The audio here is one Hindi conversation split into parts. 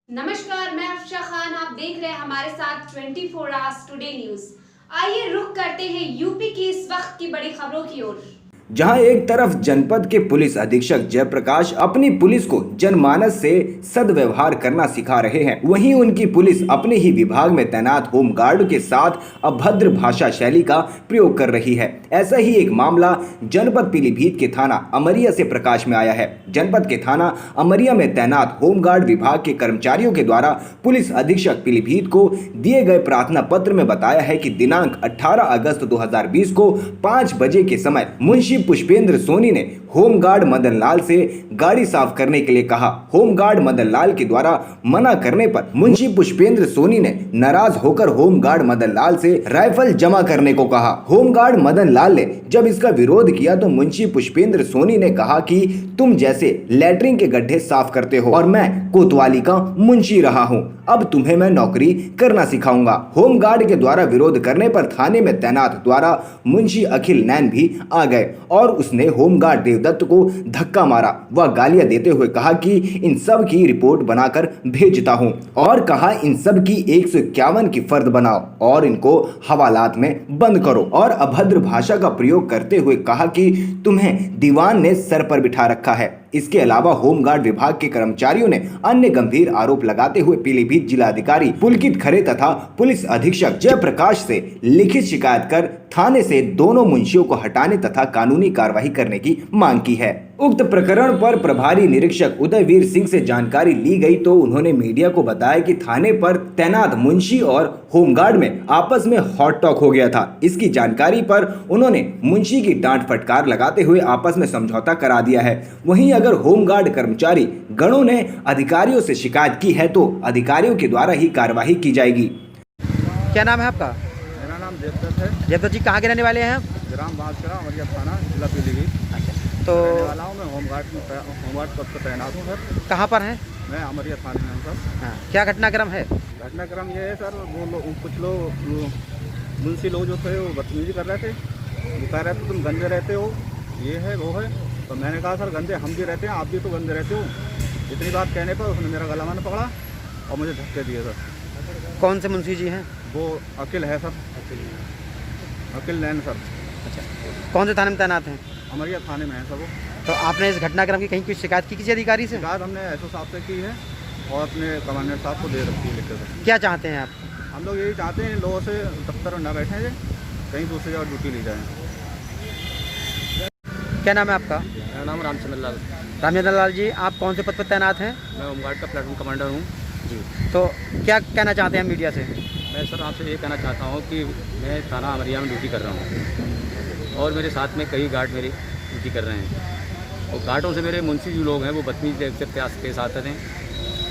नमस्कार, मैं अफशा खान। आप देख रहे हैं हमारे साथ 24 आवर्स टुडे न्यूज। आइए रुख करते हैं यूपी की इस वक्त की बड़ी खबरों की ओर। जहां एक तरफ जनपद के पुलिस अधीक्षक जयप्रकाश अपनी पुलिस को जनमानस से सद्व्यवहार करना सिखा रहे हैं, वहीं उनकी पुलिस अपने ही विभाग में तैनात होमगार्ड के साथ अभद्र भाषा शैली का प्रयोग कर रही है। ऐसा ही एक मामला जनपद पीलीभीत के थाना अमरिया से प्रकाश में आया है। जनपद के थाना अमरिया में तैनात होमगार्ड विभाग के कर्मचारियों के द्वारा पुलिस अधीक्षक पीलीभीत को दिए गए प्रार्थना पत्र में बताया है कि दिनांक 18 अगस्त 2020 को 5 बजे के समय मुंशी पुष्पेंद्र सोनी ने होमगार्ड मदन लाल से गाड़ी साफ करने के लिए कहा। होमगार्ड मदन लाल के द्वारा मना करने पर मुंशी पुष्पेंद्र सोनी ने नाराज होकर होमगार्ड मदन लाल से राइफल जमा करने को कहा। होमगार्ड मदन लाल ने जब इसका विरोध किया तो मुंशी पुष्पेंद्र सोनी ने कहा कि तुम जैसे लैट्रिन के गड्ढे साफ करते हो और मैं कोतवाली का मुंशी रहा हूं, अब तुम्हें मैं नौकरी करना सिखाऊंगा। होमगार्ड के द्वारा विरोध करने पर थाने में तैनात द्वारा मुंशी अखिल नैन भी आ गए और उसने होमगार्ड देवदत्त को धक्का मारा व गालियां देते हुए कहा कि इन सब की रिपोर्ट बनाकर भेजता हूं और कहा इन सब की 151 की फर्द बनाओ और इनको हवालात में बंद करो और अभद्र भाषा का प्रयोग करते हुए कहा कि तुम्हें दीवान ने सर पर बिठा रखा है। इसके अलावा होमगार्ड विभाग के कर्मचारियों ने अन्य गंभीर आरोप लगाते हुए पीलीभीत जिलाधिकारी पुलकित खरे तथा पुलिस अधीक्षक जयप्रकाश से लिखित शिकायत कर थाने से दोनों मुंशियों को हटाने तथा कानूनी कार्रवाई करने की मांग की है। उक्त प्रकरण पर प्रभारी निरीक्षक उदयवीर सिंह से जानकारी ली गई तो उन्होंने मीडिया को बताया कि थाने पर तैनात मुंशी और होमगार्ड में आपस में हॉट टॉक हो गया था। इसकी जानकारी पर उन्होंने मुंशी की डांट फटकार लगाते हुए आपस में समझौता करा दिया है। वहीं अगर होमगार्ड कर्मचारी गणों ने अधिकारियों से शिकायत की है तो अधिकारियों के द्वारा ही कार्यवाही की जाएगी। क्या नाम है आपका? मेरा नाम जयदत्त है। जयदत्त जी कहाँ के रहने वाले हैं आप? ग्राम बांसकरा अमरिया थाना जिला पीलीभीत। तो रहने वाला हूँ मैं होमगार्ड पद पर तैनात हूँ सर। कहाँ पर हैं? मैं अमरिया थाने में हूँ सर। हाँ, क्या घटनाक्रम है? घटनाक्रम ये है सर, कुछ लोग मुंशी लोग जो थे वो बदतमीजी कर रहे थे, वो कह रहे थे तुम गंदे रहते हो, ये है वो है। तो मैंने कहा सर गंदे हम भी रहते हैं, आप भी तो गंदे रहते हो। इतनी बात कहने पर उसने मेरा गला मैंने पकड़ा और मुझे धक्के दिए सर। कौन से मुंशी जी हैं? वो अकिल है सर, अकिल नैन सर। अच्छा, कौन से थाने में तैनात हैं? अमरिया थाने में है सर वो। तो आपने इस घटनाक्रम की कहीं कोई शिकायत की किसी अधिकारी से? शिकायत हमने एसओ साहब से की है और अपने कमांडेंट साहब को दे रखी है लिख कर। क्या चाहते हैं आप? हम लोग यही चाहते हैं लोगों से दफ्तर में ना बैठे जाए, कहीं दूसरी जगह ड्यूटी ली जाए। क्या नाम है आपका? मेरा नाम रामचंद्र लाल। रामचंद्र लाल जी, आप कौन से पद पर तैनात हैं? मैं होमगार्ड का प्लेटून कमांडर हूँ जी। तो क्या कहना चाहते हैं मीडिया से? मैं सर आपसे ये कहना चाहता हूँ कि मैं थाना अमरिया में ड्यूटी कर रहा हूँ और मेरे साथ में कई गार्ड मेरी ड्यूटी कर रहे हैं और गार्डों से मेरे मुंशी जो लोग हैं वो बदतमीजी से पेश आते हैं,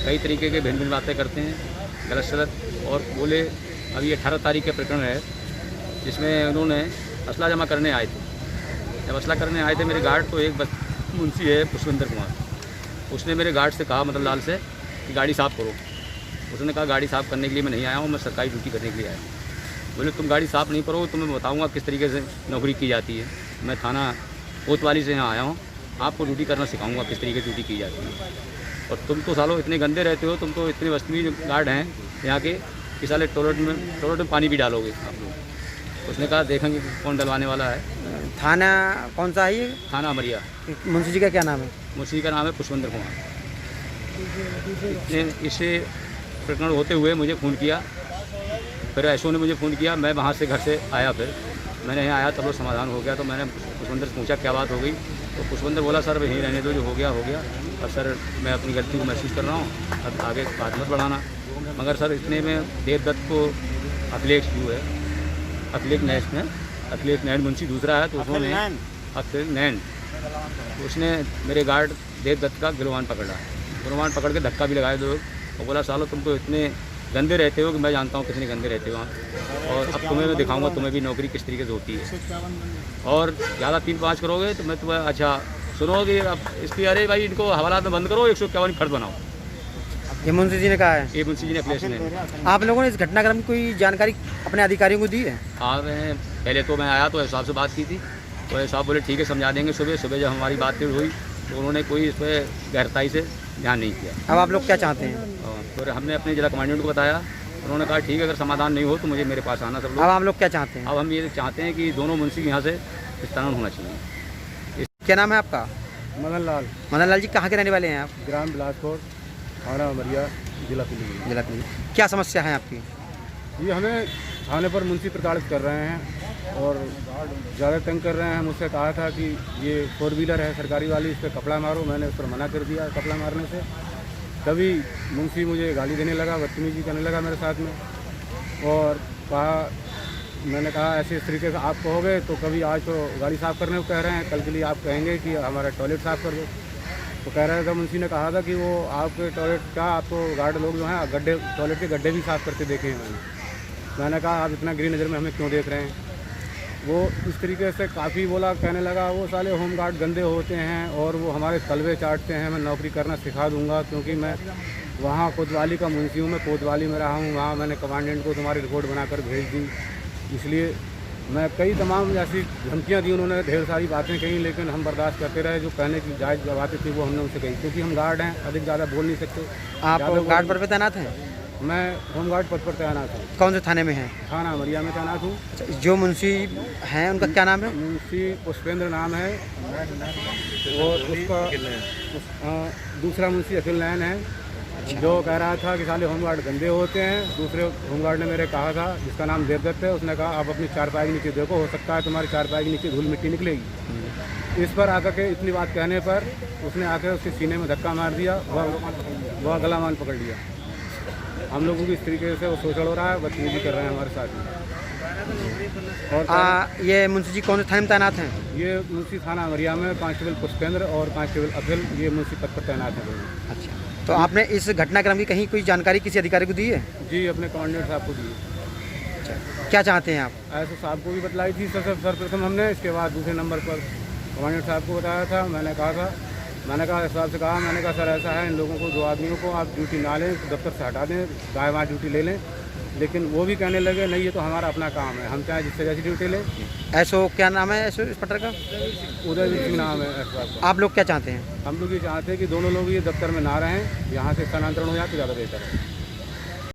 कई तरीके के भिन्न भिन्न बातें करते हैं, गलत सलत। और बोले अभी 18 तारीख का प्रकरण है जिसमें उन्होंने असला जमा करने आए थे। जब असला करने आए थे मेरे गार्ड, तो एक मुंशी है पुष्पेंद्र कुमार, उसने मेरे गार्ड से कहा मदन लाल से कि गाड़ी साफ़ करो। उसने कहा गाड़ी साफ़ करने के लिए मैं नहीं आया हूँ, मैं सरकारी ड्यूटी करने के लिए आया हूँ। बोले तुम गाड़ी साफ़ नहीं करो तो मैं बताऊँगा किस तरीके से नौकरी की जाती है। मैं थाना कोतवाली से यहाँ आया हूँ, आपको ड्यूटी करना सिखाऊंगा किस तरीके से ड्यूटी की जाती है। और तुम तो सालों इतने गंदे रहते हो, तुम तो इतने बदतमीज गार्ड हैं यहाँ के कि साले टॉयलेट में पानी भी डालोगे आप लोग। उसने कहा देखेंगे कौन डलवाने वाला है। थाना कौन सा है ये? थाना अमरिया। मुंशी जी का क्या नाम है? मुंशी का नाम है पुष्पेंद्र कुमार। इससे प्रकरण होते हुए मुझे फ़ोन किया, फिर एसओ ने मुझे फ़ोन किया। मैं वहाँ से घर से आया, फिर मैंने यहाँ आया, तब वो समाधान हो गया। तो मैंने पुष्पेंद्र से पूछा क्या बात हो गई, तो पुष्पेंद्र बोला सर यहीं रहने दो, जो हो गया हो गया। और सर मैं अपनी गलती को महसूस कर रहा हूँ, अब आगे बात मत बढ़ाना। मगर सर इतने में देवदत्त को अखिलेश जो है, अखिलेश नैन मुंशी दूसरा है, तो उन्होंने अखिल नैन उसने मेरे गार्ड देवदत्त का गिरवान पकड़ के धक्का भी लगाए दो और बोला सालो तुम तो इतने गंदे रहते हो कि मैं जानता हूँ कितने गंदे रहते हो वहाँ, और अब तुम्हें मैं दिखाऊंगा तुम्हें भी नौकरी किस तरीके से होती है। और ज़्यादा 3-5 करोगे तो मैं तुम्हें अच्छा सुनोगे अब इसकी, अरे भाई इनको हवालात में बंद करो, 151 फर्द बनाओ। ये मुंशी जी ने कहा है? ये मुंशी जी ने अखिलेश ने। आप लोगों ने इस घटनाक्रम की कोई जानकारी अपने अधिकारियों को दी है? हाँ, मैं पहले तो मैं आया तो एस साहब से बात की थी, तो एस साहब बोले ठीक है समझा देंगे। सुबह जब हमारी बात हुई तो उन्होंने कोई इस पर गहराई से ध्यान नहीं किया। अब आप लोग क्या चाहते हैं? और हमने अपने जिला कमांडेंट को बताया, उन्होंने कहा ठीक है, अगर समाधान नहीं हो तो मुझे मेरे पास आना सब अब लोग। आप लोग क्या चाहते हैं? अब हम ये चाहते हैं कि दोनों मुंशी यहाँ से स्थानांतरण होना चाहिए। क्या नाम है आपका? मदन लाल जी, कहाँ के रहने वाले हैं आप? ग्राम बिलासपुर, थाना अमरिया, जिला पीलीभीत। जिला पीलीभीत। क्या समस्या है आपकी? ये हमें थाने पर मुंशी प्रताड़ित कर रहे हैं और ज़्यादा तंग कर रहे हैं। मुझसे कहा था कि ये 4 व्हीलर है सरकारी वाली, इस पर कपड़ा मारो। मैंने उस पर मना कर दिया कपड़ा मारने से। तभी मुंशी मुझे गाली देने लगा, बदतमीजी करने लगा मेरे साथ में और कहा, मैंने कहा ऐसे इस तरीके से आप कहोगे तो कभी आज तो गाड़ी साफ़ करने को कह रहे हैं, कल के लिए आप कहेंगे कि हमारा टॉयलेट साफ़ कर दो। तो कह रहा था, मुंशी ने कहा था कि वो आपके टॉयलेट का, आपको गार्ड लोग जो हैं गड्ढे, टॉयलेट के गड्ढे भी साफ़ करते देखे हैं मैंने कहा आप इतना गिरी नज़र में हमें क्यों देख रहे हैं। वो इस तरीके से काफ़ी बोला, कहने लगा वो साले होमगार्ड गंदे होते हैं और वो हमारे तलवे चाटते हैं, मैं नौकरी करना सिखा दूंगा क्योंकि मैं वहाँ कोतवाली का मुंशी हूँ, मैं कोतवाली में रहा हूँ, वहाँ मैंने कमांडेंट को तुम्हारी रिपोर्ट बनाकर भेज दी। इसलिए मैं कई तमाम ऐसी धमकियाँ दी, उन्होंने ढेर सारी बातें कही, लेकिन हम बर्दाश्त करते रहे। जो कहने की जायज़ बातें थी वो हमने उनसे कही, क्योंकि हम गार्ड हैं, अधिक ज़्यादा बोल नहीं सकते। आप गार्ड पर तैनात हैं? मैं होमगार्ड पद पर तैनात हूँ। कौन से थाने में हैं? थाना अमरिया में तैनात हूँ। जो मुंशी हैं उनका क्या नाम है? मुंशी पुष्पेंद्र नाम है और उसका दूसरा मुंशी अखिल नयन है, जो कह रहा था कि साले होमगार्ड गंदे होते हैं। दूसरे होमगार्ड ने मेरे कहा था, जिसका नाम देवदत्त है, उसने कहा आप अपनी चारपाई के नीचे देखो, हो सकता है तुम्हारी चारपाई के नीचे धूल मिट्टी निकलेगी। इस पर आकर के इतनी बात कहने पर उसने आकर उसके सीने में धक्का मार दिया, वह गला मान पकड़ लिया। हम लोगों की इस तरीके से वो शोषण हो रहा है, बदतमीजी कर रहे हैं हमारे साथ। और ये मुंशी जी कौन से थाने में तैनात हैं? ये मुंशी थाना अमरिया में कांस्टेबल पुष्पेंद्र और कांस्टेबल अखिल, ये मुंशी पद पर तैनात हैं। अच्छा, तो आपने इस घटनाक्रम की कहीं कोई जानकारी किसी अधिकारी को दी है? जी, अपने कमांडेंट साहब को दी। अच्छा, क्या चाहते हैं आप? ऐसे साहब को भी बतलाई थी सर्वप्रथम हमने, इसके बाद दूसरे नंबर पर कमांडेंट साहब को बताया था। मैंने कहा साहब से कहा, मैंने कहा सर ऐसा है, इन लोगों को 2 आदमियों को आप ड्यूटी ना लें, दफ्तर से हटा दें, गायब ड्यूटी ले लें। लेकिन वो भी कहने लगे नहीं, ये तो हमारा अपना काम है, हम चाहे जिससे जैसी ड्यूटी लें। ऐसो क्या नाम है ऐसो इंस्पेक्टर का? उदयवीर सिंह नाम है साहब का। आप लोग क्या चाहते हैं? हम लोग ये चाहते हैं कि दोनों लोग ये दफ्तर में ना रहें, यहाँ से स्थानांतरण हो जाए तो ज़्यादा बेहतर है।